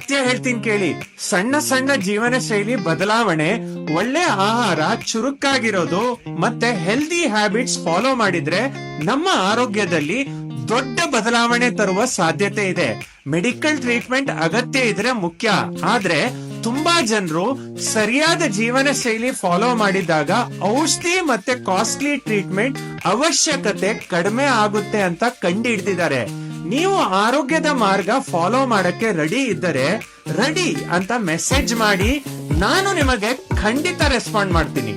ಸತ್ಯ ಹೇಳ್ತೀನಿ ಕೇಳಿ, ಸಣ್ಣ ಸಣ್ಣ ಜೀವನ ಶೈಲಿ ಬದಲಾವಣೆ, ಒಳ್ಳೆ ಆಹಾರ, ಚುರುಕಾಗಿರೋದು ಮತ್ತೆ ಹೆಲ್ದಿ ಹ್ಯಾಬಿಟ್ಸ್ ಫಾಲೋ ಮಾಡಿದ್ರೆ ನಮ್ಮ ಆರೋಗ್ಯದಲ್ಲಿ ದೊಡ್ಡ ಬದಲಾವಣೆ ತರುವ ಸಾಧ್ಯತೆ ಇದೆ. ಮೆಡಿಕಲ್ ಟ್ರೀಟ್ಮೆಂಟ್ ಅಗತ್ಯ ಇದ್ರೆ ಮುಖ್ಯ, ಆದ್ರೆ ತುಂಬಾ ಜನರು ಸರಿಯಾದ ಜೀವನ ಶೈಲಿ ಫಾಲೋ ಮಾಡಿದಾಗ ಔಷಧಿ ಮತ್ತೆ ಕಾಸ್ಟ್ಲಿ ಟ್ರೀಟ್ಮೆಂಟ್ ಅವಶ್ಯಕತೆ ಕಡಿಮೆ ಆಗುತ್ತೆ ಅಂತ ಕಂಡು ಹಿಡಿದಿದ್ದಾರೆ. ನೀವು ಆರೋಗ್ಯದ ಮಾರ್ಗ ಫಾಲೋ ಮಾಡಕ್ಕೆ ರೆಡಿ ಇದ್ದರೆ ರೆಡಿ ಅಂತ ಮೆಸೇಜ್ ಮಾಡಿ, ನಾನು ನಿಮಗೆ ಖಂಡಿತ ರೆಸ್ಪಾಂಡ್ ಮಾಡ್ತೀನಿ.